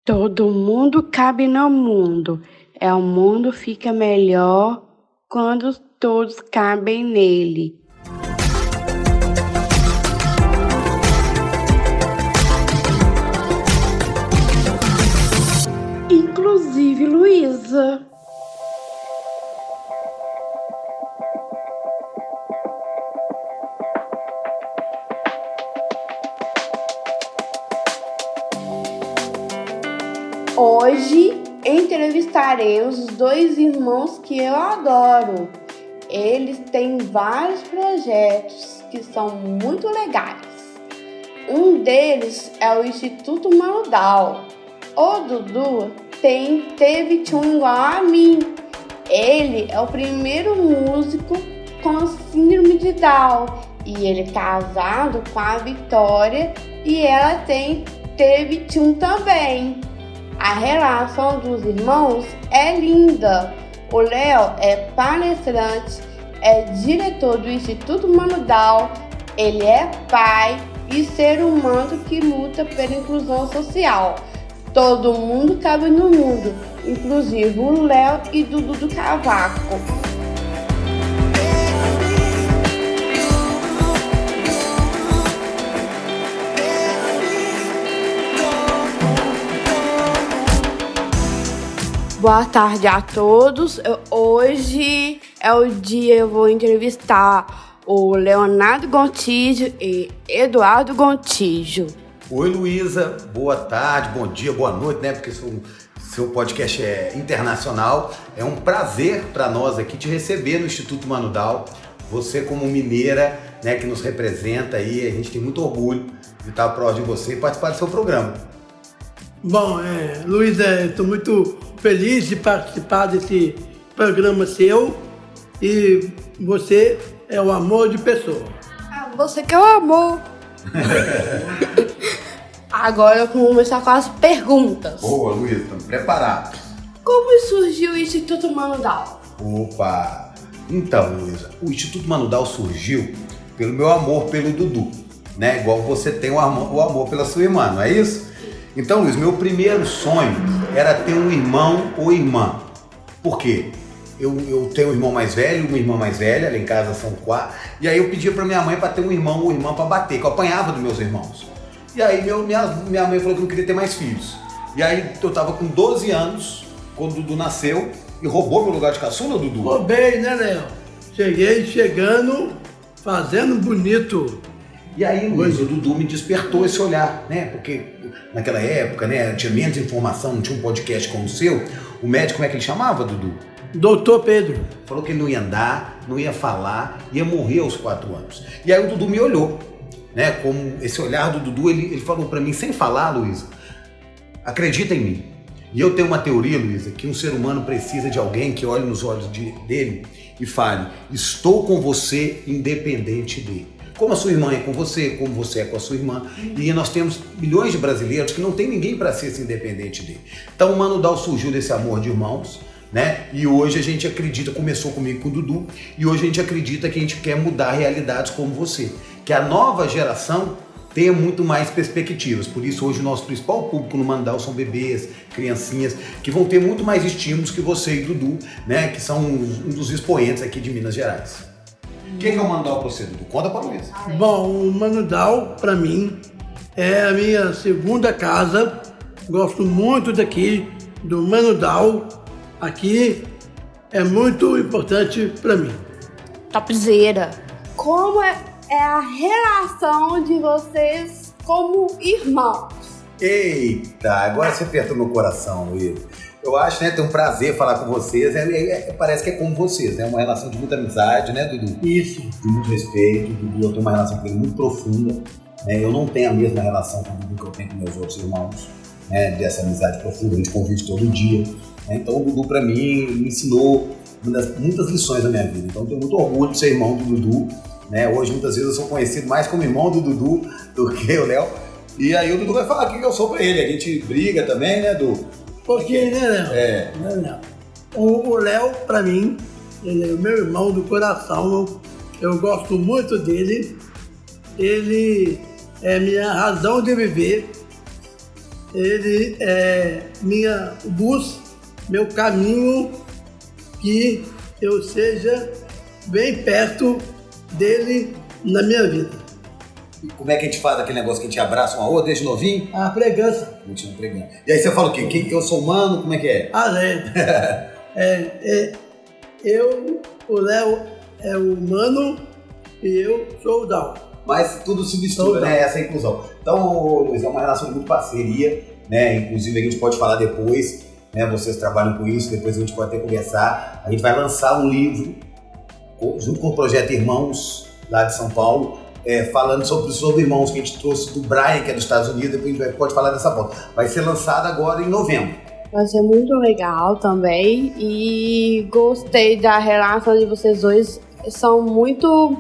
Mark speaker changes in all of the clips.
Speaker 1: Todo mundo cabe no mundo. O mundo fica melhor quando todos cabem nele. Inclusive Luísa. Hoje entrevistaremos os dois irmãos que eu adoro. Eles têm vários projetos que são muito legais. Um deles é o Instituto Manudal. O Dudu teve tchum igual a mim. Ele é o primeiro músico com síndrome de Down e ele é casado com a Vitória e ela teve tchum também. A relação dos irmãos é linda. O Léo é palestrante, é diretor do Instituto Manudal, ele é pai e ser humano que luta pela inclusão social. Todo mundo cabe no mundo, inclusive o Léo e Dudu do Cavaco. Boa tarde a todos. Hoje é o dia eu vou entrevistar o Leonardo Gontijo e Eduardo Gontijo.
Speaker 2: Oi, Luísa. Boa tarde, bom dia, boa noite, né? Porque seu podcast é internacional. É um prazer para nós aqui te receber no Instituto Manudal. Você como mineira, né, que nos representa aí, a gente tem muito orgulho de estar próximo de você e participar do seu programa.
Speaker 3: Bom, Luísa, estou muito feliz de participar desse programa seu e você é o amor de pessoa.
Speaker 1: Você que é o amor. Agora eu vou começar com as perguntas.
Speaker 2: Boa, Luísa, estamos preparados.
Speaker 1: Como surgiu o Instituto Manudal?
Speaker 2: Opa! Então, Luísa, o Instituto Manudal surgiu pelo meu amor pelo Dudu, né? Igual você tem o amor pela sua irmã, não é isso? Então, Luiz, meu primeiro sonho era ter um irmão ou irmã. Por quê? Eu tenho um irmão mais velho, uma irmã mais velha, lá em casa são 4. E aí eu pedia pra minha mãe pra ter um irmão ou irmã pra bater, que eu apanhava dos meus irmãos. E aí minha mãe falou que não queria ter mais filhos. E aí eu tava com 12 anos, quando o Dudu nasceu, e roubou meu lugar de caçula, Dudu.
Speaker 3: Roubei, né, Léo? Chegando, fazendo bonito.
Speaker 2: E aí, Luiz, o Dudu me despertou esse olhar, né? Porque naquela época, né, tinha menos informação, não tinha um podcast como o seu. O médico, como é que ele chamava, Dudu?
Speaker 3: Doutor Pedro.
Speaker 2: Falou que ele não ia andar, não ia falar, ia morrer aos 4 anos. E aí o Dudu me olhou, né? Como esse olhar do Dudu, ele falou pra mim, sem falar, Luísa, acredita em mim. E eu tenho uma teoria, Luísa, que um ser humano precisa de alguém que olhe nos olhos dele e fale, estou com você independente dele. Como a sua irmã é com você, como você é com a sua irmã. E nós temos milhões de brasileiros que não tem ninguém para ser independente dele. Então o Manudal surgiu desse amor de irmãos, né? E hoje a gente acredita, começou comigo com o Dudu, e hoje a gente acredita que a gente quer mudar realidades como você. Que a nova geração tenha muito mais perspectivas. Por isso hoje o nosso principal público no Manudal são bebês, criancinhas, que vão ter muito mais estímulos que você e Dudu, né? Que são um dos expoentes aqui de Minas Gerais. Quem é o Manudal para você, Dudu? Conta para o Luiz.
Speaker 3: Bom, o Manudal, para mim, é a minha segunda casa. Gosto muito daqui, do Manudal. Aqui é muito importante para mim.
Speaker 1: Topzera. Como é a relação de vocês como irmãos?
Speaker 2: Eita, agora você apertou meu coração, Luiz. Eu acho, né, ter um prazer falar com vocês, parece que é como vocês, né, uma relação de muita amizade, né, Dudu?
Speaker 3: Isso.
Speaker 2: De muito respeito, Dudu, eu tenho uma relação com ele muito profunda, né, eu não tenho a mesma relação com o Dudu que eu tenho com meus outros irmãos, né, dessa amizade profunda, a gente convive todo dia, né, então o Dudu pra mim me ensinou muitas lições na minha vida, então eu tenho muito orgulho de ser irmão do Dudu, né, hoje muitas vezes eu sou conhecido mais como irmão do Dudu do que o Léo, e aí o Dudu vai falar o que eu sou pra ele, a gente briga também, né, Dudu?
Speaker 3: Porque, né, Léo? Não. O Léo, pra mim, ele é o meu irmão do coração. Eu gosto muito dele. Ele é minha razão de viver. ele é minha luz, meu caminho, que eu seja bem perto dele na minha vida.
Speaker 2: E como é que a gente faz aquele negócio que a gente abraça uma outra desde novinho?
Speaker 3: A pregança.
Speaker 2: Continua pregando. E aí você fala o quê? Eu sou humano, como é que é?
Speaker 3: O Léo é o humano e eu sou o Dal.
Speaker 2: Mas tudo se mistura, né? Essa inclusão. Então, Luiz, é uma relação de muita parceria, né? Inclusive a gente pode falar depois, né? Vocês trabalham com isso, depois a gente pode até conversar. A gente vai lançar um livro junto com o Projeto Irmãos, lá de São Paulo, falando sobre irmãos que a gente trouxe do Brian, que é dos Estados Unidos, depois a gente pode falar dessa volta. Vai ser lançado agora em novembro.
Speaker 1: Vai ser muito legal também e gostei da relação de vocês dois, são muito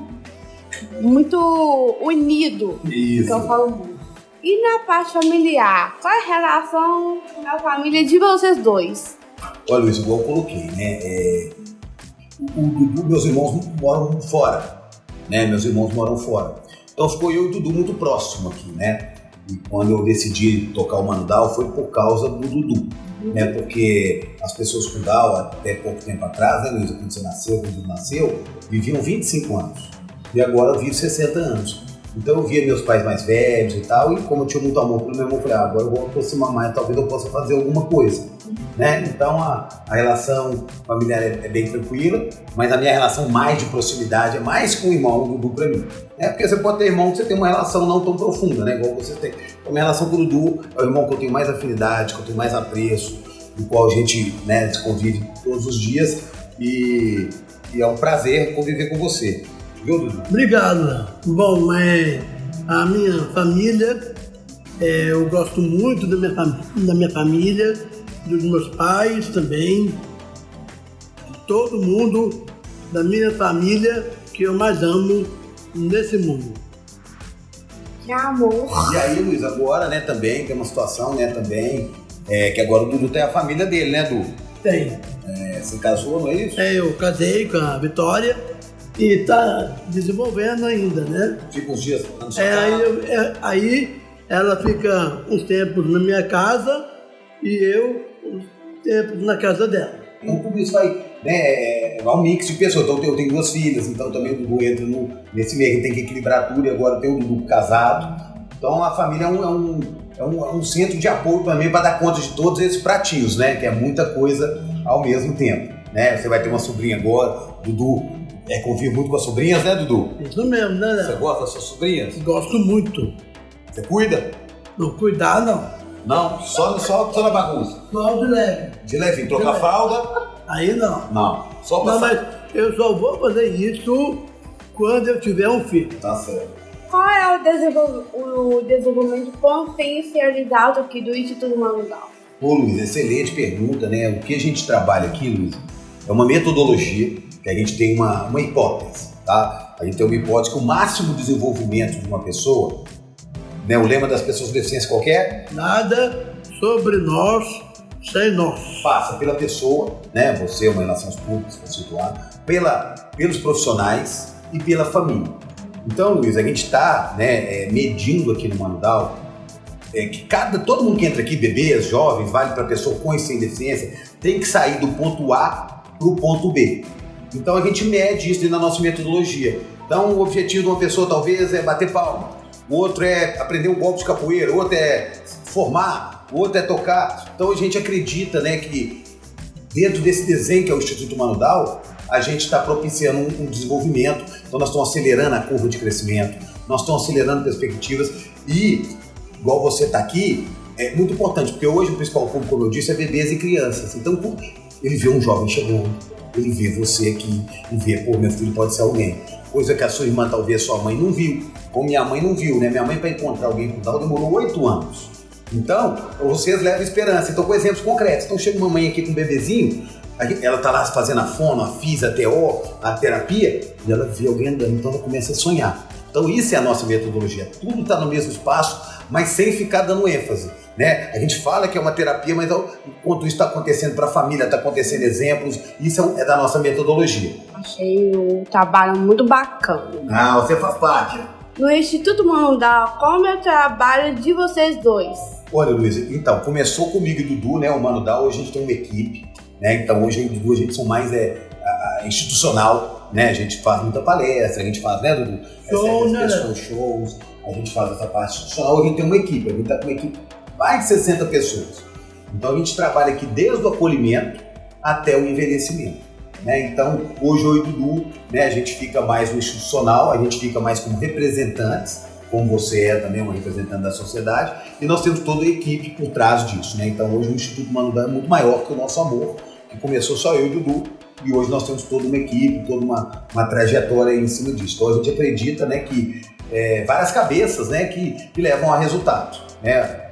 Speaker 1: unidos, que eu falo muito. E na parte familiar, qual é a relação da família de vocês dois?
Speaker 2: Olha, Luiz, igual eu coloquei, né? Meus irmãos moram fora, né? Meus irmãos moram fora. Então ficou eu e o Dudu muito próximo aqui, né? E quando eu decidi tocar o Mano Dal foi por causa do Dudu, né? Porque as pessoas com Dal, até pouco tempo atrás, né, Luiz, quando você nasceu, quando você nasceu, viviam 25 anos. E agora eu vivo 60 anos. Então eu via meus pais mais velhos e tal, e como eu tinha muito amor pelo meu irmão, eu falei, agora eu vou aproximar mais, talvez eu possa fazer alguma coisa, né? Então a relação familiar é bem tranquila, mas a minha relação mais de proximidade é mais com o irmão do Dudu pra mim. Porque você pode ter irmão que você tem uma relação não tão profunda, né? Igual você tem. A minha relação com o Dudu é o irmão que eu tenho mais afinidade, que eu tenho mais apreço, do qual a gente, né, convive todos os dias, e é um prazer conviver com você. Viu, Dudu?
Speaker 3: Obrigado. Bom, a minha família, eu gosto muito da minha família, dos meus pais também, de todo mundo da minha família que eu mais amo nesse mundo.
Speaker 1: Que amor!
Speaker 2: E aí, Luiz, agora, né, também tem uma situação, né, também, que agora o Dudu tem a família dele, né, Du?
Speaker 3: Tem.
Speaker 2: Você casou, não é isso?
Speaker 3: Eu casei com a Vitória e tá desenvolvendo ainda, né?
Speaker 2: Fica uns dias na sua casa.
Speaker 3: Aí ela fica uns tempos na minha casa e eu uns tempos na casa dela.
Speaker 2: Então tudo isso vai, né, é um mix de pessoas. Então eu tenho 2 filhas, então também o Dudu entra nesse meio, tem que equilibrar tudo, e agora tem o Dudu casado. Então a família é um centro de apoio também para dar conta de todos esses pratinhos, né? Que é muita coisa ao mesmo tempo, né? Você vai ter uma sobrinha agora, Dudu convive muito com as sobrinhas, né, Dudu?
Speaker 3: Isso mesmo, né, Léo?
Speaker 2: Você gosta das suas sobrinhas?
Speaker 3: Gosto muito.
Speaker 2: Você cuida?
Speaker 3: Não cuidar, não.
Speaker 2: Não, só na bagunça.
Speaker 3: Só de leve.
Speaker 2: De levinho, trocar fralda?
Speaker 3: Aí não.
Speaker 2: Não, só
Speaker 3: Não,
Speaker 2: passar.
Speaker 3: mas eu só vou fazer isso quando eu tiver um filho.
Speaker 2: Tá certo.
Speaker 1: Qual é o desenvolvimento potencializado aqui do Instituto Mano Dal?
Speaker 2: Ô, Luiz, excelente pergunta, né? O que a gente trabalha aqui, Luiz, é uma metodologia que a gente tem uma hipótese, tá? A gente tem uma hipótese que o máximo desenvolvimento de uma pessoa, né? O lema das pessoas com deficiência qualquer?
Speaker 3: Nada sobre nós sem nós.
Speaker 2: Passa pela pessoa, né? Você, uma relações públicas, conceituada, pelos profissionais e pela família. Então, Luiz, a gente está, né, medindo aqui no Mano Dal que todo mundo que entra aqui, bebês, jovens, vale para pessoa com e sem deficiência, tem que sair do ponto A para o ponto B. Então a gente mede isso na nossa metodologia. Então o objetivo de uma pessoa talvez é bater palma, o outro é aprender um golpe de capoeira, o outro é formar, o outro é tocar. Então a gente acredita, né, que dentro desse desenho que é o Instituto Mano Dal, a gente está propiciando um desenvolvimento. Então nós estamos acelerando a curva de crescimento, nós estamos acelerando perspectivas e, igual você está aqui, é muito importante, porque hoje o principal público, como eu disse, é bebês e crianças. Então ele vê um jovem chegando, ele vê você aqui e vê, pô, meu filho pode ser alguém. Coisa que a sua irmã, talvez sua mãe não viu, como minha mãe não viu, né? Minha mãe, para encontrar alguém com Down, demorou 8 anos. Então, vocês levam esperança. Então, com exemplos concretos. Então, chega uma mãe aqui com um bebezinho, ela tá lá fazendo a fono, a fis, a TO, a terapia, e ela vê alguém andando, então ela começa a sonhar. Então, isso é a nossa metodologia. Tudo está no mesmo espaço, mas sem ficar dando ênfase, né? A gente fala que é uma terapia, mas enquanto isso está acontecendo para a família, está acontecendo exemplos, isso é da nossa metodologia.
Speaker 1: Achei o trabalho muito bacana.
Speaker 2: Ah, você faz parte.
Speaker 1: no Instituto Mano Dal, como é o trabalho de vocês dois?
Speaker 2: Olha, Luísa, então, começou comigo e Dudu, né, o Mano Dal, hoje a gente tem uma equipe, né, então hoje eu e o Dudu, a gente são mais institucional, né, a gente faz muita palestra, a gente faz, né, Dudu? Shows, a gente faz essa parte institucional, a gente tem uma equipe, a gente tá com uma equipe de mais de 60 pessoas. Então a gente trabalha aqui desde o acolhimento até o envelhecimento, né, então hoje eu e o Dudu, né, a gente fica mais no institucional, a gente fica mais como representantes, como você é também uma representante da sociedade, e nós temos toda a equipe por trás disso, né? Então hoje o Instituto Mano Dal é muito maior que o nosso amor, que começou só eu e o Dudu, e hoje nós temos toda uma equipe, toda uma trajetória em cima disso. Então a gente acredita, né, que várias cabeças, né, que levam a resultado, né?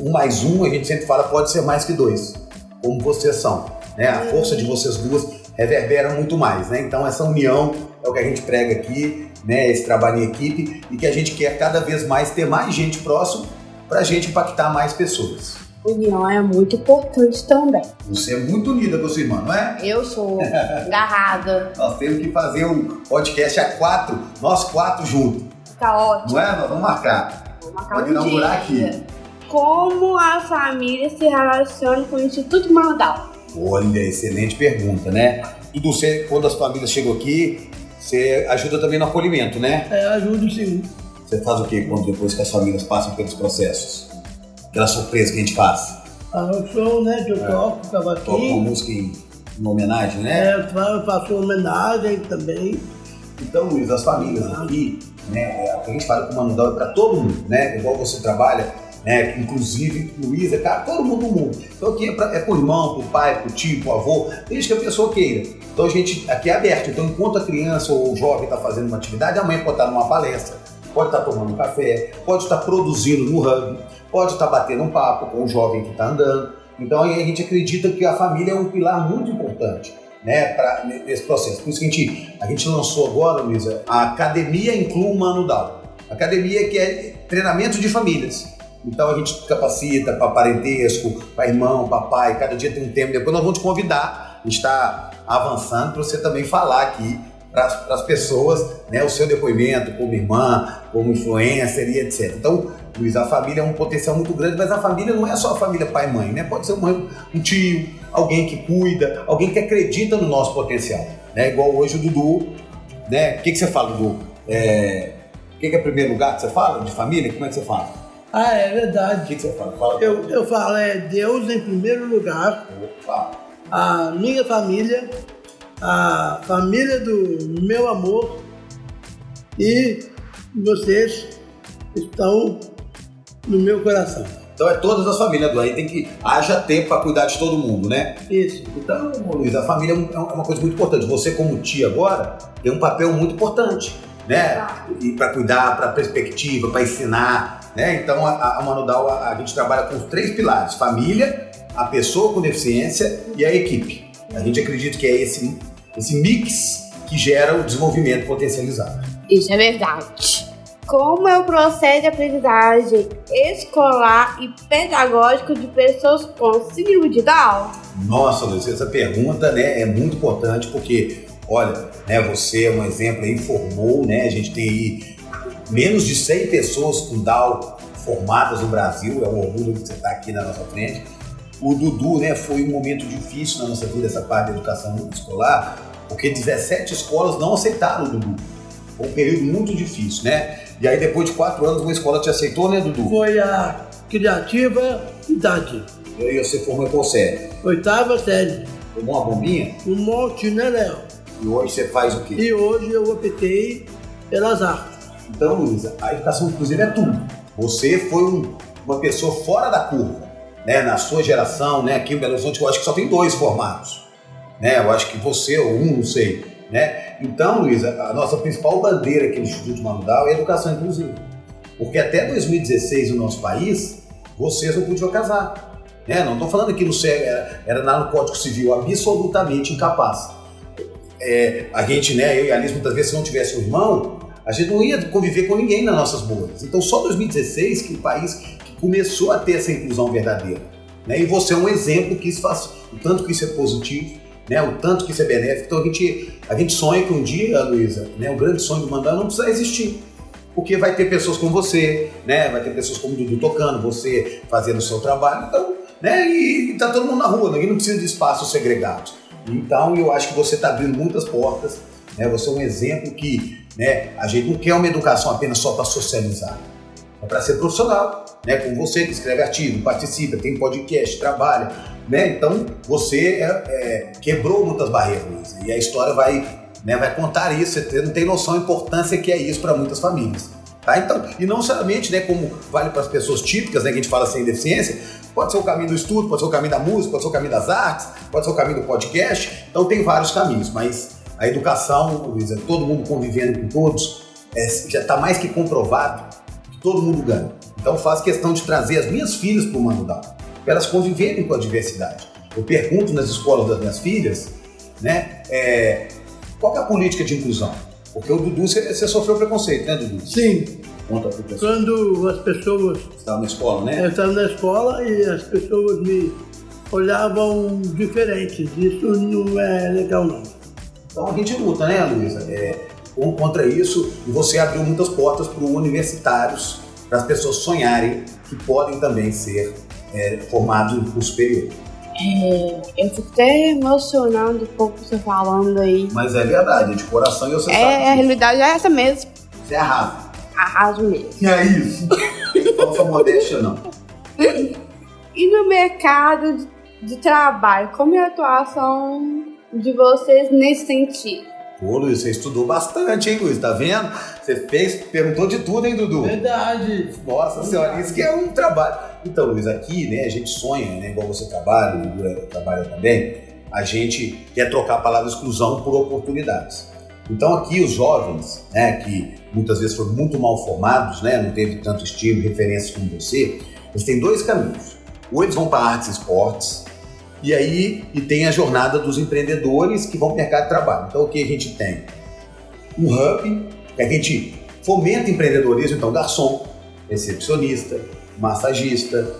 Speaker 2: 1 mais 1, a gente sempre fala, pode ser mais que 2, como vocês são, né? A força de vocês duas reverbera muito mais, né? Então essa união é o que a gente prega aqui, né, esse trabalho em equipe, e que a gente quer cada vez mais ter mais gente próximo para a gente impactar mais pessoas.
Speaker 1: União é muito importante também.
Speaker 2: Você é muito unida com a sua irmã, não é?
Speaker 1: Eu sou agarrada.
Speaker 2: Nós temos que fazer um podcast a 4, nós 4 juntos.
Speaker 1: Tá ótimo.
Speaker 2: Não é? Nós vamos marcar. Pode inaugurar aqui.
Speaker 1: Como a família se relaciona com o Instituto Mano Dal?
Speaker 2: Olha, excelente pergunta, né? Dudu, quando as famílias chegam aqui, você ajuda também no acolhimento, né?
Speaker 3: Ajudo sim.
Speaker 2: Você faz o quê depois que as famílias passam pelos processos? Aquela surpresa que a gente faz?
Speaker 3: Eu sou, né, que eu toco cavaquinho.
Speaker 2: Toca uma música em homenagem, né?
Speaker 3: Eu faço homenagem também.
Speaker 2: Então, Luiz, as famílias aqui, né, o que a gente fala com o Mano Dal é para todo mundo, né? Igual você trabalha, né? Inclusive, Luiz, cara, todo mundo do mundo. Então aqui é pro irmão, pro pai, pro tio, pro avô, desde que a pessoa queira. Então a gente aqui é aberto. Então, enquanto a criança ou o jovem está fazendo uma atividade, a mãe pode estar numa palestra, pode estar tomando um café, pode estar produzindo no hub, pode estar batendo um papo com o jovem que está andando. Então a gente acredita que a família é um pilar muito importante, né, nesse processo. Por isso que a gente lançou agora, Luísa, a Academia Inclua Mano Dal. Academia que é treinamento de famílias. Então a gente capacita para parentesco, para irmão, para pai, cada dia tem um tema. Depois nós vamos te convidar, a gente está avançando para você também falar aqui para as pessoas, né, o seu depoimento como irmã, como influencer e etc. Então, Luiz, a família é um potencial muito grande, mas a família não é só a família pai e mãe, né? Pode ser um tio, alguém que cuida, alguém que acredita no nosso potencial, né? Igual hoje o Dudu, né? O que você fala, Dudu? O que é primeiro lugar que você fala de família? Como é que você fala?
Speaker 3: É verdade.
Speaker 2: O que você fala?
Speaker 3: Eu falo, Deus em primeiro lugar.
Speaker 2: Opa.
Speaker 3: A minha família, a família do meu amor, e vocês estão no meu coração.
Speaker 2: Então é todas as famílias, aí tem que haja tempo para cuidar de todo mundo, né?
Speaker 3: Isso.
Speaker 2: Então, Luiz, a família é uma coisa muito importante. Você como tia agora tem um papel muito importante, né? E para cuidar, para perspectiva, para ensinar, né? Então a Mano Dal, a gente trabalha com os 3 pilares: família, a pessoa com deficiência e a equipe. A gente acredita que é esse mix que gera o desenvolvimento potencializado.
Speaker 1: Isso é verdade. Como é o processo de aprendizagem escolar e pedagógico de pessoas com síndrome de Down?
Speaker 2: Nossa, Luiz, essa pergunta, né, é muito importante porque, olha, né, você é um exemplo aí, formou, né, a gente tem aí menos de 100 pessoas com Down formadas no Brasil, é um orgulho que você está aqui na nossa frente. O Dudu, né, foi um momento difícil na nossa vida, essa parte da educação escolar, porque 17 escolas não aceitaram o Dudu. Foi um período muito difícil, né? E aí depois de 4 anos uma escola te aceitou, né, Dudu?
Speaker 3: Foi a Criativa Idade.
Speaker 2: E aí você formou em qual série?
Speaker 3: 8ª série.
Speaker 2: Tomou uma bombinha?
Speaker 3: Um monte, né, Léo?
Speaker 2: E hoje você faz o quê?
Speaker 3: E hoje eu optei pelas artes.
Speaker 2: Então, Luísa, a educação inclusive é tudo. Você foi uma pessoa fora da curva, né? Na sua geração, né? Aqui em Belo Horizonte eu acho que só tem 2 formados, né? Eu acho que você ou não sei, né? Então, Luísa, a nossa principal bandeira aqui no Instituto Mano Dal é a educação inclusiva. Porque até 2016 no nosso país, vocês não podiam casar, né? Não estou falando aqui no era lá no Código Civil, absolutamente incapaz. A gente, né, eu e a Alice, muitas vezes, se não tivesse um irmão, a gente não ia conviver com ninguém nas nossas bolhas. Então, só 2016 que o país que começou a ter essa inclusão verdadeira, né? E você é um exemplo que isso faz, o tanto que isso é positivo, né? O tanto que isso é benéfico. Então, a gente sonha que um dia, Luísa, né, o grande sonho do Mano Dal não precisa existir. Porque vai ter pessoas como você, né? Vai ter pessoas como o Dudu tocando, você fazendo o seu trabalho, então, né? E tá todo mundo na rua, ninguém não precisa de espaços segregados. Então, eu acho que você está abrindo muitas portas, né? Você é um exemplo que, né? A gente não quer uma educação apenas só para socializar, é para ser profissional, né? Como você que escreve artigo, participa, tem podcast, trabalha, né? Então, você quebrou muitas barreiras, e a história vai contar isso. Você não tem noção da importância que é isso para muitas famílias. Tá? Então, e não somente, né, como vale para as pessoas típicas, né, que a gente fala sem deficiência, pode ser o caminho do estudo, pode ser o caminho da música, pode ser o caminho das artes, pode ser o caminho do podcast. Então tem vários caminhos, mas a educação, Luísa, todo mundo convivendo com todos, já está mais que comprovado que todo mundo ganha. Então faço questão de trazer as minhas filhas para o Mano Down, para elas conviverem com a diversidade. Eu pergunto nas escolas das minhas filhas, né, qual é a política de inclusão? Porque o Dudu, você sofreu preconceito, né, Dudu?
Speaker 3: Sim.
Speaker 2: Conta pro pessoal.
Speaker 3: Quando as pessoas...
Speaker 2: Você estava na escola, né?
Speaker 3: Eu estava na escola e as pessoas me olhavam diferente. Isso não é legal, não.
Speaker 2: Então a gente luta, né, Luísa? Contra isso, e você abriu muitas portas para os universitários, para as pessoas sonharem que podem também ser formados no curso superior.
Speaker 1: Eu fico até emocionado um pouco você falando aí.
Speaker 2: Mas é verdade, é de coração e você sabe.
Speaker 1: A realidade é essa mesmo.
Speaker 2: Você arrasa.
Speaker 1: Arraso mesmo.
Speaker 2: É isso. Não sou modéstia, não.
Speaker 1: E no mercado de trabalho, como é a atuação de vocês nesse sentido?
Speaker 2: Pô, Luiz, você estudou bastante, hein, Luiz? Tá vendo? Você perguntou de tudo, hein, Dudu?
Speaker 3: Verdade.
Speaker 2: Nossa senhora, isso que é um trabalho. Então, Luiz, aqui, né, a gente sonha, né, igual você trabalha, o Dudu trabalha também, a gente quer trocar a palavra exclusão por oportunidades. Então, aqui os jovens, né, que muitas vezes foram muito mal formados, né, não teve tanto estímulo, referências como você, eles têm dois caminhos. Ou eles vão para artes e esportes, e tem a jornada dos empreendedores que vão para o mercado de trabalho. Então, o que a gente tem? Um hub, que a gente fomenta empreendedorismo, então garçom, recepcionista, massagista,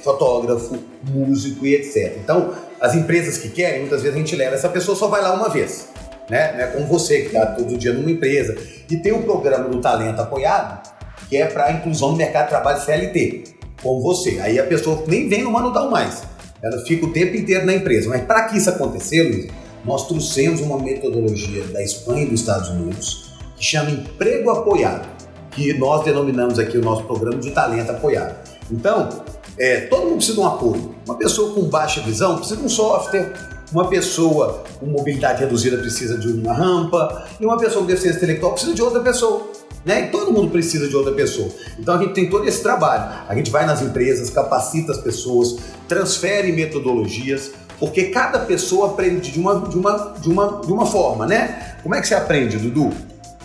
Speaker 2: fotógrafo, músico e etc. Então, as empresas que querem, muitas vezes a gente leva, essa pessoa só vai lá uma vez, né? Não é como você que está todo dia numa empresa. E tem o programa do Talento Apoiado, que é para a inclusão no mercado de trabalho CLT, como você. Aí a pessoa nem vem no Mano Down mais, ela fica o tempo inteiro na empresa. Mas para que isso acontecer, Luiz, nós trouxemos uma metodologia da Espanha e dos Estados Unidos que chama Emprego Apoiado, que nós denominamos aqui o nosso programa de Talento Apoiado. Então, todo mundo precisa de um apoio. Uma pessoa com baixa visão precisa de um software, uma pessoa com mobilidade reduzida precisa de uma rampa, e uma pessoa com deficiência intelectual precisa de outra pessoa. Né? E todo mundo precisa de outra pessoa. Então a gente tem todo esse trabalho. A gente vai nas empresas, capacita as pessoas, transfere metodologias, porque cada pessoa aprende de uma forma, né? Como é que você aprende, Dudu?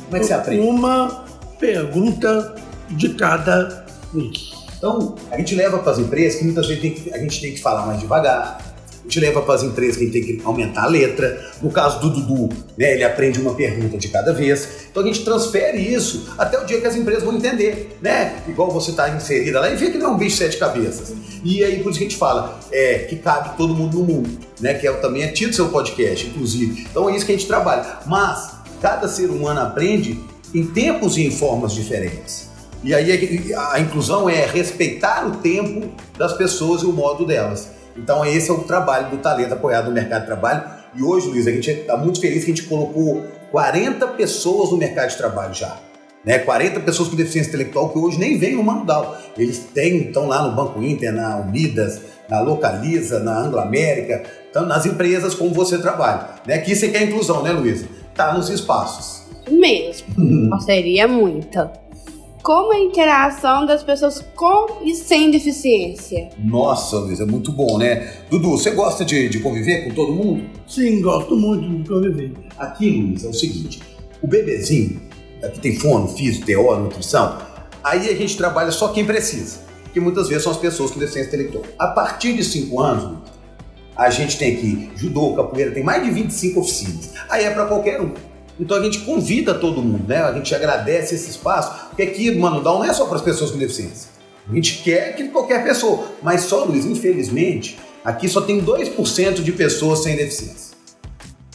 Speaker 2: Como é que você aprende?
Speaker 3: Uma pergunta de cada vez.
Speaker 2: Então, a gente leva para as empresas que muitas vezes a gente tem que falar mais devagar. A gente leva para as empresas que a gente tem que aumentar a letra. No caso do Dudu, né, ele aprende uma pergunta de cada vez. Então a gente transfere isso até o dia que as empresas vão entender, né? Igual você está inserida lá e vê que não é um bicho de 7 cabeças. E aí por isso que a gente fala que cabe todo mundo no mundo, né? Que também é título do seu podcast, inclusive. Então é isso que a gente trabalha. Mas cada ser humano aprende em tempos e em formas diferentes. E aí a inclusão é respeitar o tempo das pessoas e o modo delas. Então esse é o trabalho do Talento Apoiado no mercado de trabalho. E hoje, Luiz, a gente está muito feliz que a gente colocou 40 pessoas no mercado de trabalho já. Né? 40 pessoas com deficiência intelectual que hoje nem vêm no Mano Down. Eles estão lá no Banco Inter, na Unidas, na Localiza, na Anglo América, então, nas empresas como você trabalha. Né? Que isso é inclusão, né, Luiz? Está nos espaços.
Speaker 1: Mesmo. Seria muita. Como a interação das pessoas com e sem deficiência?
Speaker 2: Nossa, Luiz, é muito bom, né? Dudu, você gosta de conviver com todo mundo?
Speaker 3: Sim, gosto muito de conviver.
Speaker 2: Aqui, Luiz, é o seguinte, o bebezinho, aqui tem fono, físico, TO, nutrição, aí a gente trabalha só quem precisa, que muitas vezes são as pessoas com deficiência intelectual. A partir de 5 anos, a gente tem aqui judô, capoeira, tem mais de 25 oficinas, aí é para qualquer um. Então a gente convida todo mundo, né? A gente agradece esse espaço, porque aqui no Mano Down não é só para as pessoas com deficiência. A gente quer que qualquer pessoa, mas só, Luiz, infelizmente, aqui só tem 2% de pessoas sem deficiência.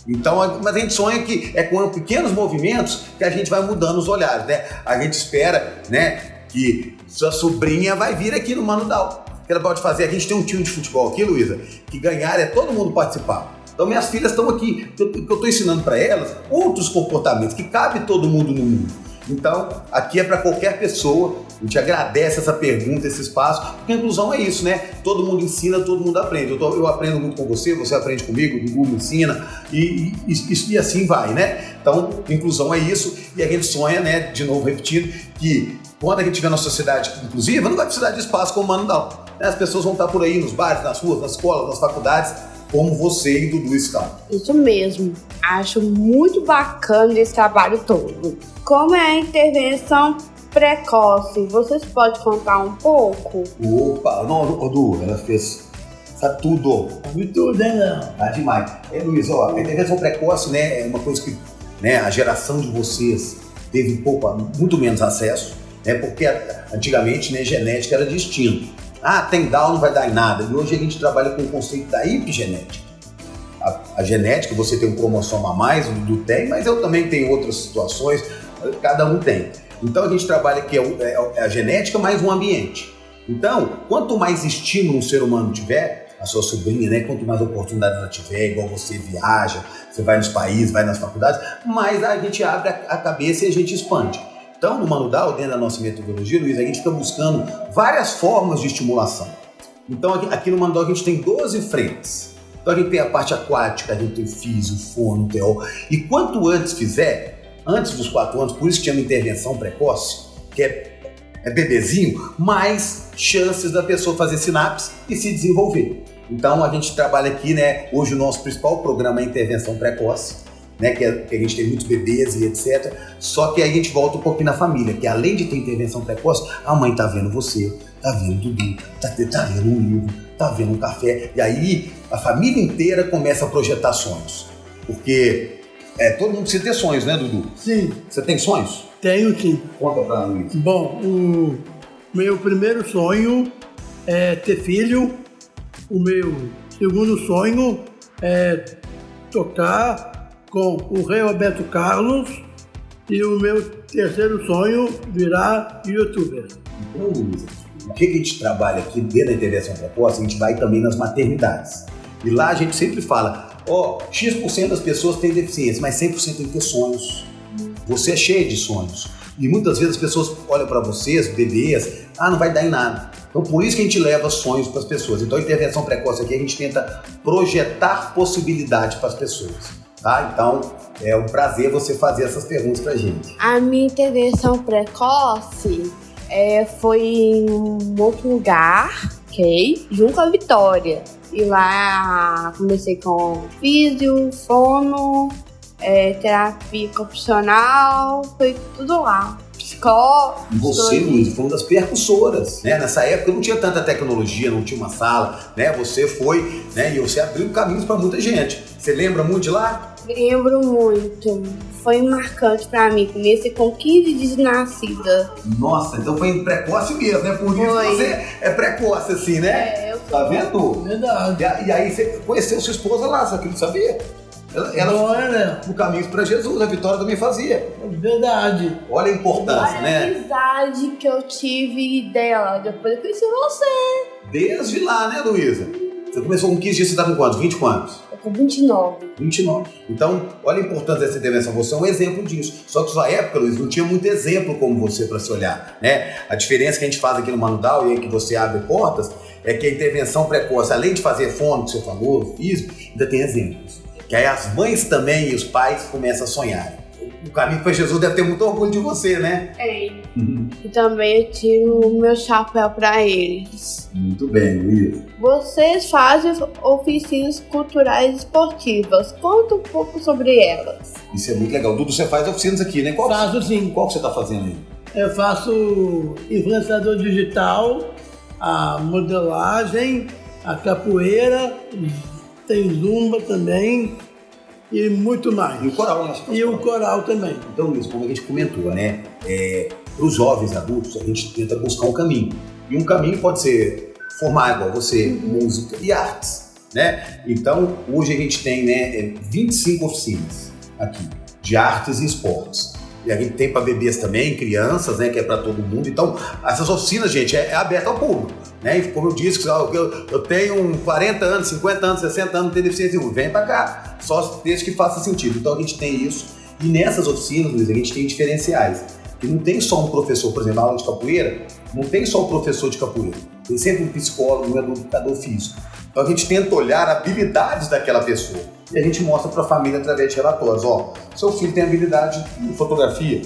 Speaker 2: Então, mas a gente sonha que é com pequenos movimentos que a gente vai mudando os olhares, né? A gente espera, né, que sua sobrinha vai vir aqui no Mano Dal. Que ela pode fazer. A gente tem um time de futebol aqui, Luísa, que ganhar é todo mundo participar. Então minhas filhas estão aqui, eu estou ensinando para elas outros comportamentos que cabe todo mundo no mundo. Então, aqui é para qualquer pessoa. A gente agradece essa pergunta, esse espaço, porque a inclusão é isso, né? Todo mundo ensina, todo mundo aprende. Eu aprendo muito com você aprende comigo, o Gugu me ensina, e assim vai, né? Então, inclusão é isso, e a gente sonha, né, de novo repetindo, que quando a gente tiver na sociedade inclusiva, não vai precisar de espaço como o Mano Dal. As pessoas vão estar por aí, nos bares, nas ruas, nas escolas, nas faculdades, como você e Dudu estão.
Speaker 1: Isso mesmo. Acho muito bacana esse trabalho todo. Como é a intervenção precoce? Vocês podem contar um pouco?
Speaker 2: Opa, não, Dudu, ela fez, sabe tudo.
Speaker 3: Sabe tudo, né, não?
Speaker 2: Tá demais. Luiz, ó, a intervenção precoce, né, é uma coisa que, né, a geração de vocês teve muito menos acesso, né, porque antigamente, né, genética era distinto. Ah, tem Down, não vai dar em nada. E hoje a gente trabalha com o conceito da epigenética. A genética, você tem um cromossomo a mais, o Dudu tem, mas eu também tenho outras situações, cada um tem. Então a gente trabalha que é a genética mais um ambiente. Então, quanto mais estímulo um ser humano tiver, a sua sobrinha, né, quanto mais oportunidade ela tiver, igual você viaja, você vai nos países, vai nas faculdades, mais a gente abre a cabeça e a gente expande. Então, no Mano Dal, dentro da nossa metodologia, Luiz, a gente fica buscando várias formas de estimulação. Então, aqui no Mano Dal a gente tem 12 frentes. Então, a gente tem a parte aquática, a gente tem físio, fono, TO. E quanto antes fizer, antes dos 4 anos, por isso que chama intervenção precoce, que é bebezinho, mais chances da pessoa fazer sinapse e se desenvolver. Então, a gente trabalha aqui, né, hoje o nosso principal programa é intervenção precoce, né, que a gente tem muitos bebês e etc. Só que aí a gente volta um pouquinho na família, que além de ter intervenção precoce, a mãe tá vendo você, tá vendo o Dudu, tá vendo um livro, tá vendo um café, e aí a família inteira começa a projetar sonhos. Porque todo mundo precisa ter sonhos, né, Dudu?
Speaker 3: Sim.
Speaker 2: Você tem sonhos?
Speaker 3: Tenho, sim.
Speaker 2: Conta pra Luiz.
Speaker 3: Bom, o meu primeiro sonho é ter filho. O meu segundo sonho é tocar com o Rei Roberto Carlos, e o meu terceiro sonho virar youtuber.
Speaker 2: Então, Luiz, o que a gente trabalha aqui dentro da intervenção precoce, a gente vai também nas maternidades. E lá a gente sempre fala, X% das pessoas têm deficiência, mas 100% tem que ter sonhos. Você é cheio de sonhos. E muitas vezes as pessoas olham para vocês, bebês, não vai dar em nada. Então por isso que a gente leva sonhos para as pessoas. Então a intervenção precoce aqui a gente tenta projetar possibilidades para as pessoas. Tá? Então, é um prazer você fazer essas perguntas pra gente.
Speaker 1: A minha intervenção precoce foi em um outro lugar, ok? Junto à Vitória. E lá comecei com físio, fono, terapia ocupacional, foi tudo lá. Psicólogo.
Speaker 2: E você, Luiz, foi uma das percussoras, né? Nessa época não tinha tanta tecnologia, não tinha uma sala, né? Você foi, né? E você abriu caminhos para muita gente. Você lembra muito de lá?
Speaker 1: Lembro muito. Foi marcante pra mim. Comecei com 15 dias de nascida.
Speaker 2: Nossa, então foi precoce mesmo, né? Por isso que você é precoce assim, né?
Speaker 1: Eu sou.
Speaker 2: Tá vendo?
Speaker 3: Verdade.
Speaker 2: E aí você conheceu sua esposa lá, você não sabia? Ela no caminho para Jesus, a Vitória também fazia.
Speaker 3: Verdade.
Speaker 2: Olha a importância,
Speaker 1: Olha a amizade que eu tive dela. Depois eu conheci você.
Speaker 2: Desde lá, né, Luísa? Você começou com 15 dias, você tá com quantos? 20 quantos?
Speaker 1: Eu com 29.
Speaker 2: 29. Então, olha a importância dessa intervenção. Você é um exemplo disso. Só que na sua época, Luiz, não tinha muito exemplo como você para se olhar, né? A diferença que a gente faz aqui no Mano Dal e aí que você abre portas é que a intervenção precoce, além de fazer fono, que você falou, o físico, ainda tem exemplos. Que aí as mães também e os pais começam a sonhar. O caminho para Jesus deve ter muito orgulho de você, né?
Speaker 1: Tem. E também eu tiro o meu chapéu para eles.
Speaker 2: Muito bem, Luiz.
Speaker 1: Vocês fazem oficinas culturais e esportivas. Conta um pouco sobre elas.
Speaker 2: Isso é muito legal. Dudu, você faz oficinas aqui, né?
Speaker 3: Faço sim.
Speaker 2: Qual que você está fazendo aí?
Speaker 3: Eu faço influenciador digital, a modelagem, a capoeira, tem zumba também e muito mais.
Speaker 2: E o coral, né?
Speaker 3: E o coral também.
Speaker 2: Então, Luiz, como a gente comentou, né? Para os jovens e adultos, a gente tenta buscar um caminho. E um caminho pode ser formar igual você, música e artes. né? Então, hoje a gente tem, né, 25 oficinas aqui, de artes e esportes. E a gente tem para bebês também, crianças, né, que é para todo mundo. Então, essas oficinas, gente, é aberta ao público, né? E como eu disse, eu tenho 40 anos, 50 anos, 60 anos, não tenho deficiência nenhuma. Vem para cá, só desde que faça sentido. Então, a gente tem isso. E nessas oficinas, Luiz, a gente tem diferenciais. Que não tem só um professor, por exemplo, na aula de capoeira, não tem só o professor de capoeira. Tem sempre um psicólogo, um educador físico. Então, a gente tenta olhar habilidades daquela pessoa. E a gente mostra para a família através de relatórios. Ó, seu filho tem habilidade em fotografia,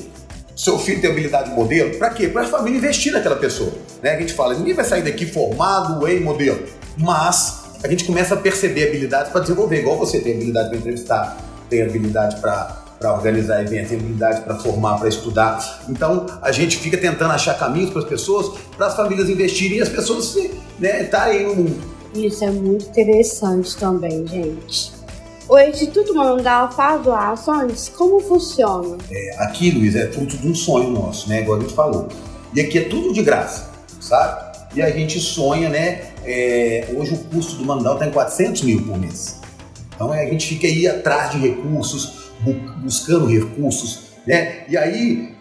Speaker 2: seu filho tem habilidade em modelo. Para quê? Para a família investir naquela pessoa. Né? A gente fala, ninguém vai sair daqui formado em modelo. Mas a gente começa a perceber habilidades para desenvolver. Igual você tem habilidade para entrevistar, tem habilidade para organizar eventos, tem habilidade para formar, para estudar. Então, a gente fica tentando achar caminhos para as pessoas, para as famílias investirem e as pessoas, né, estarem no mundo.
Speaker 1: Isso é muito interessante também, gente. O Instituto Manundal faz doações? Como funciona?
Speaker 2: Aqui, Luiz, é fruto de um sonho nosso, né? Igual a gente falou. E aqui é tudo de graça, sabe? E a gente sonha, né? Hoje o custo do Manundal está em 400 mil por mês. Então a gente fica aí atrás de recursos, buscando recursos, né? E aí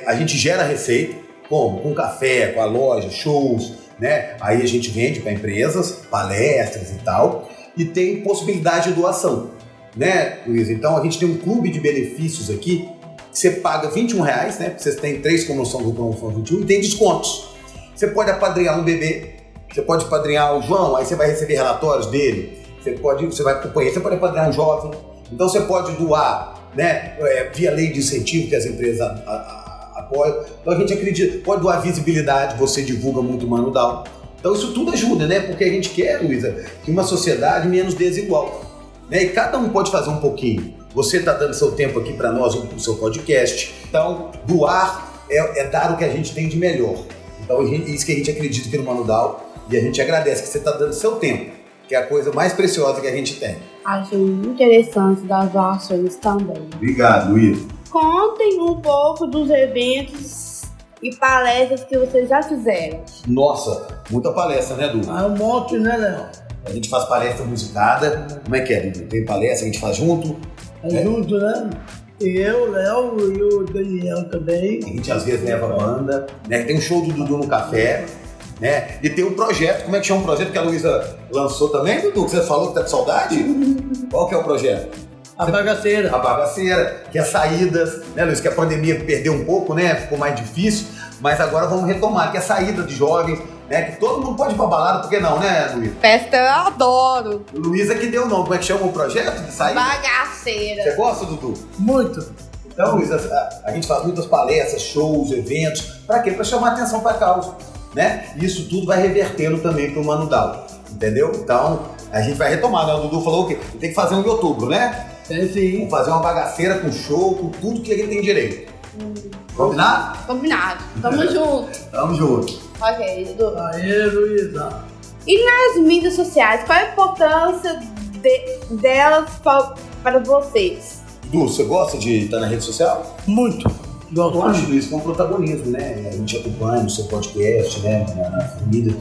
Speaker 2: a gente gera receita, como? Com café, com a loja, shows, né? Aí a gente vende para empresas, palestras e tal, e tem possibilidade de doação, né, Luiz? Então a gente tem um clube de benefícios aqui, que você paga R$21, né? Vocês têm 3 promoções do Promoção 21 e tem descontos. Você pode apadrinhar um bebê, você pode apadrinhar o João, aí você vai receber relatórios dele, você vai acompanhar, você pode apadrinhar um jovem, então você pode doar, né, via lei de incentivo que as empresas apoiam. Então a gente acredita, pode doar visibilidade, você divulga muito o Manundal. Então isso tudo ajuda, né? Porque a gente quer, Luísa, que uma sociedade menos desigual, né? E cada um pode fazer um pouquinho. Você está dando seu tempo aqui para nós, o seu podcast. Então, doar é dar o que a gente tem de melhor. Então, isso que a gente acredita aqui no Manundal. E a gente agradece que você está dando seu tempo, que é a coisa mais preciosa que a gente tem.
Speaker 1: Acho muito interessante das doações também.
Speaker 2: Obrigado, Luísa.
Speaker 1: Contem um pouco dos eventos e palestras que vocês já fizeram.
Speaker 2: Nossa, muita palestra, né, Dudu?
Speaker 3: Um monte, né, Léo?
Speaker 2: A gente faz palestra musicada. Como é que é, Dudu? Tem palestra, a gente faz junto.
Speaker 3: Junto, né? Eu, Léo e o Daniel também.
Speaker 2: A gente às vezes leva a banda, né? Tem um show do Dudu no café, né? E tem um projeto, como é que chama o projeto que a Luísa lançou também, Dudu? Que você falou que tá de saudade? Qual que é o projeto?
Speaker 3: A bagaceira.
Speaker 2: A bagaceira, que é saídas, né, Luiz? Que a pandemia perdeu um pouco, né? Ficou mais difícil, mas agora vamos retomar, que é a saída de jovens, né? Que todo mundo pode ir pra balada, por que não, né, Luiz?
Speaker 1: Festa eu adoro.
Speaker 2: Luísa que deu o nome, como é que chama o projeto de saída?
Speaker 1: Bagaceira.
Speaker 2: Você gosta, Dudu?
Speaker 3: Muito.
Speaker 2: Então, Luiz, a gente faz muitas palestras, shows, eventos, pra quê? Pra chamar atenção pra causa, né? E isso tudo vai revertendo também pro Manundal, entendeu? Então, a gente vai retomar, né? O Dudu falou que tem que fazer um em outubro, né?
Speaker 3: Sim.
Speaker 2: Vamos fazer uma bagaceira com show, com tudo que ele tem direito. Combinado?
Speaker 1: Combinado. Tamo junto.
Speaker 2: Tamo junto.
Speaker 1: Ok, Dudu.
Speaker 3: Aê, Luísa.
Speaker 1: E nas mídias sociais, qual a importância delas para vocês?
Speaker 2: Dudu, você gosta de estar na rede social?
Speaker 3: Muito.
Speaker 2: Eu acho isso que é um protagonismo, né? A gente acompanha no seu podcast, né? Na família.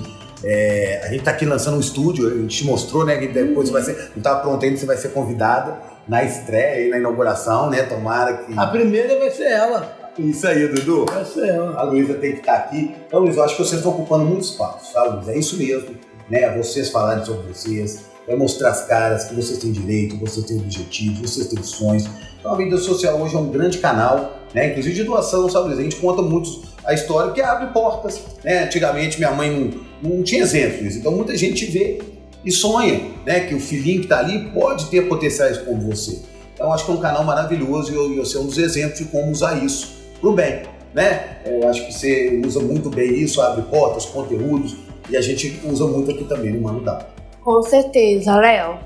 Speaker 2: A gente tá aqui lançando um estúdio, a gente te mostrou, né? Que depois você vai ser, não tá pronto ainda, você vai ser convidada na estreia e na inauguração, né? Tomara que...
Speaker 3: A primeira vai ser ela.
Speaker 2: Isso aí, Dudu.
Speaker 3: Vai ser ela.
Speaker 2: A Luísa tem que estar aqui. Então, Luísa, eu acho que vocês estão ocupando muito espaço, tá, Luísa? É isso mesmo, né? Vocês falarem sobre vocês, vai mostrar as caras que vocês têm direito, vocês têm objetivos, vocês têm sonhos. Então, a mídia social hoje é um grande canal, né? Inclusive de doação, sabe, Luísa? A gente conta muito a história que abre portas, né? Antigamente, minha mãe não tinha exemplo, Luísa. Então, muita gente vê e sonha, né? Que o filhinho que está ali pode ter potenciais como você. Então, acho que é um canal maravilhoso e você é um dos exemplos de como usar isso pro bem, né? Eu acho que você usa muito bem isso, abre portas, conteúdos, e a gente usa muito aqui também no Manundal.
Speaker 1: Com certeza, Léo.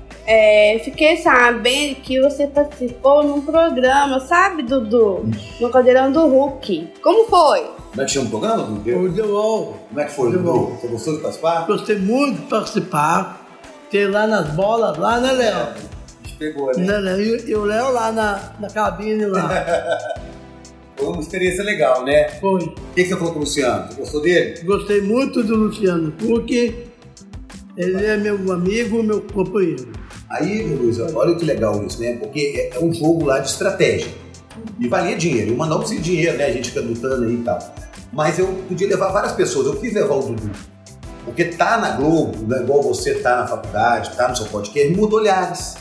Speaker 1: Fiquei sabendo que você participou num programa, sabe, Dudu? No Caldeirão do Hulk. Como foi?
Speaker 2: Como é que chama o programa, Dudu?
Speaker 3: O The Wall.
Speaker 2: Como é que foi, Dudu? Você gostou de participar?
Speaker 3: Gostei muito de participar. Ter lá nas bolas, lá, né, Léo?
Speaker 2: A gente pegou, né?
Speaker 3: E o Léo lá na cabine lá.
Speaker 2: Foi uma experiência legal, né?
Speaker 3: Foi.
Speaker 2: O que você falou com o Luciano? Você gostou dele?
Speaker 3: Gostei muito do Luciano Huck. Ele é meu amigo, meu companheiro.
Speaker 2: Aí, Luiz, olha que legal isso, né? Porque é um jogo lá de estratégia. E valia dinheiro. Uma não precisa de dinheiro, né? A gente fica lutando aí e tal. Mas eu podia levar várias pessoas. Eu quis levar o Dudu. Porque tá na Globo, né? Igual você tá na faculdade, tá no seu podcast, muda olhares.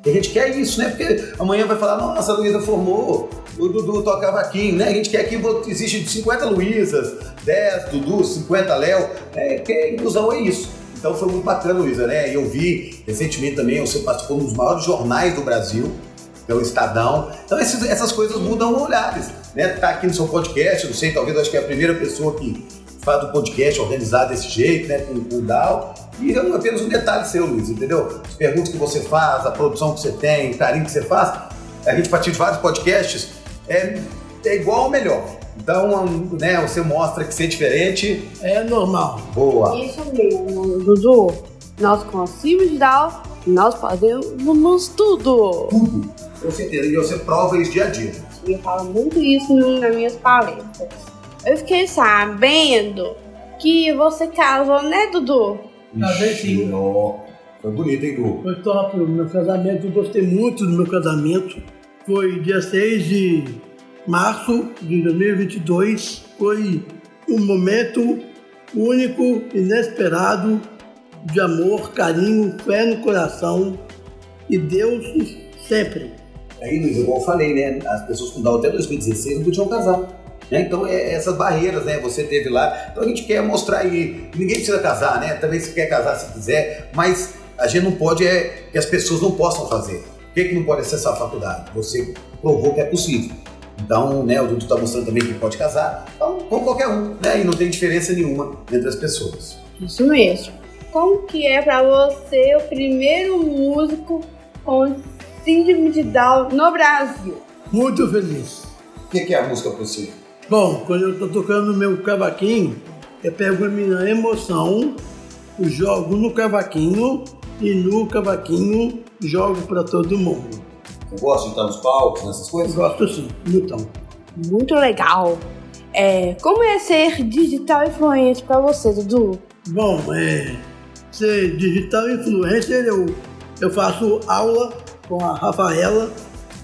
Speaker 2: E a gente quer isso, né? Porque amanhã vai falar, nossa, a Luísa formou, o Dudu toca cavaquinho, né? A gente quer que existe 50 Luísas, 10 Dudu, 50 Léo. Porque a inclusão é isso. Então foi muito bacana, Luísa, né? Eu vi recentemente também, você participou de um dos maiores jornais do Brasil, que é o Estadão. Então essas coisas mudam olhares, né? Tá aqui no seu podcast, não sei, talvez acho que é a primeira pessoa que faz o podcast organizado desse jeito, né? Com o Dal. E é apenas um detalhe seu, Luiz, entendeu? As perguntas que você faz, a produção que você tem, o carinho que você faz, a gente participa de vários podcasts, é igual ou melhor. Então, né, você mostra que ser diferente
Speaker 3: é normal.
Speaker 2: Boa.
Speaker 1: Isso mesmo, Dudu. Nós conseguimos dar, nós fazemos tudo.
Speaker 2: Tudo. Com certeza. E você prova isso dia a dia.
Speaker 1: Eu falo muito isso nas minhas palestras. Eu fiquei sabendo que você casou, né, Dudu?
Speaker 3: Casei sim.
Speaker 2: Foi bonito, hein, Dudu?
Speaker 3: Foi top. O meu casamento, eu gostei muito do meu casamento. Foi dia 6 de março de 2022, foi um momento único, inesperado, de amor, carinho, fé no coração e Deus sempre.
Speaker 2: Aí, Luiz, igual eu falei, né? As pessoas com Down até 2016 não podiam casar. Né? Então, essas barreiras, né? Você teve lá. Então, a gente quer mostrar aí. Ninguém precisa casar, né? Também se quer casar se quiser, mas a gente não pode que as pessoas não possam fazer. Por que não pode acessar a faculdade? Você provou que é possível. Então, né, o Dudu está mostrando também que pode casar, então, com qualquer um, né, e não tem diferença nenhuma entre as pessoas.
Speaker 1: Isso mesmo. Como que é para você o primeiro músico com síndrome de Down no Brasil?
Speaker 3: Muito feliz.
Speaker 2: O que é a música para você?
Speaker 3: Bom, quando eu estou tocando meu cavaquinho, eu pego a minha emoção, jogo no cavaquinho e no cavaquinho jogo para todo mundo.
Speaker 2: Você gosta de estar nos palcos, nessas coisas?
Speaker 3: Gosto sim, muito.
Speaker 1: Muito legal. Como é ser digital influencer para você, Dudu?
Speaker 3: Bom, ser digital influencer, eu faço aula com a Rafaela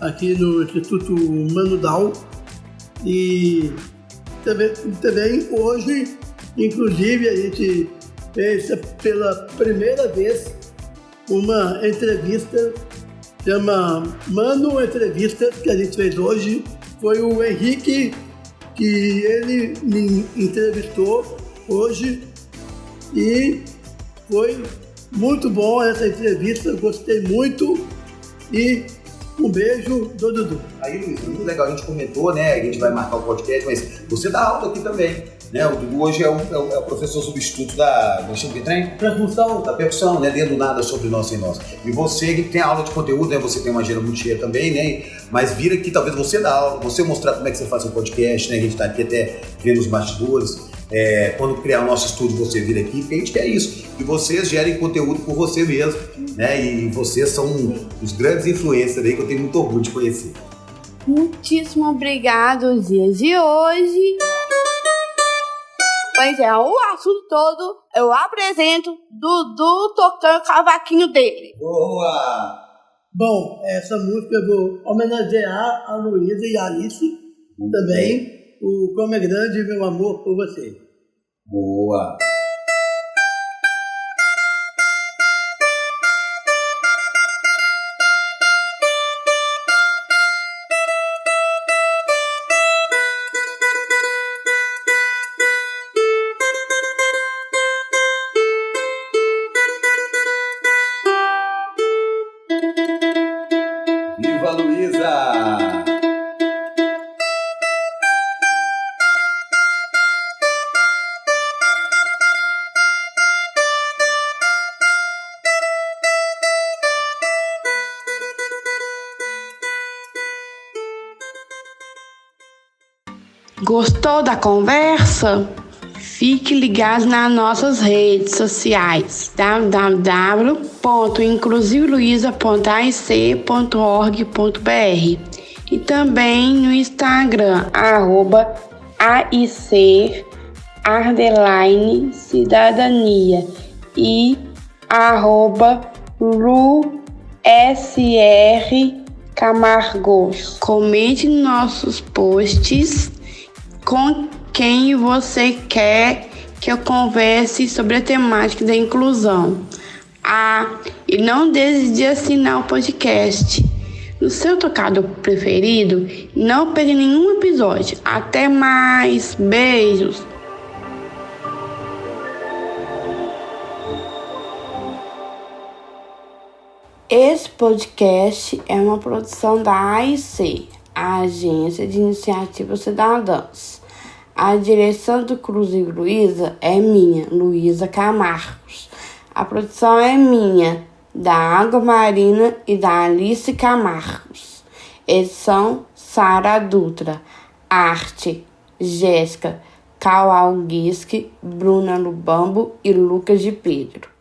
Speaker 3: aqui no Instituto Mano Dal e também hoje, inclusive, a gente fez pela primeira vez uma entrevista, chama Mano Entrevista, que a gente fez hoje. Foi o Henrique que ele me entrevistou hoje e foi muito bom essa entrevista, gostei muito e um beijo do Dudu.
Speaker 2: Aí, Luiz, muito legal, a gente comentou, né, a gente vai marcar o podcast, mas você dá aula aqui também, né, o Dudu hoje é o professor substituto da percussão, né, dentro do Nada Sobre Nós Sem Nós. E você que tem aula de conteúdo, né, você tem uma agenda muito cheia também, né, mas vira aqui, talvez você dá aula, você mostrar como é que você faz o podcast, né, a gente tá aqui até vendo os bastidores. Quando criar o nosso estúdio, você vir aqui, porque a gente quer isso, que vocês gerem conteúdo por você mesmo, né? E vocês são os grandes influencers aí que eu tenho muito orgulho de conhecer.
Speaker 1: Muitíssimo obrigado, os dias de hoje. Pois é, o assunto todo eu apresento Dudu tocando o cavaquinho dele.
Speaker 2: Boa!
Speaker 3: Bom, essa música eu vou homenagear a Luísa e a Alice também. O Como é Grande Meu Amor por Você.
Speaker 2: Boa! Viva Luísa!
Speaker 1: Gostou da conversa? Fique ligado nas nossas redes sociais www.inclusiveluiza.aic.org.br e também no Instagram @aic_cidadania e @LuSRCamargos. Comente nossos posts com quem você quer que eu converse sobre a temática da inclusão. E não deixe de assinar o podcast no seu tocador preferido. Não perca nenhum episódio. Até mais. Beijos. Esse podcast é uma produção da AIC, a Agência de Iniciativas Cidadãs. A direção do Cruzeiro Luiza é minha, Luísa Camargos. A produção é minha, da Água Marina e da Alice Camargos. Edição, Sara Dutra. Arte, Jéssica Kowalski, Bruna Lubambo e Lucas de Pedro.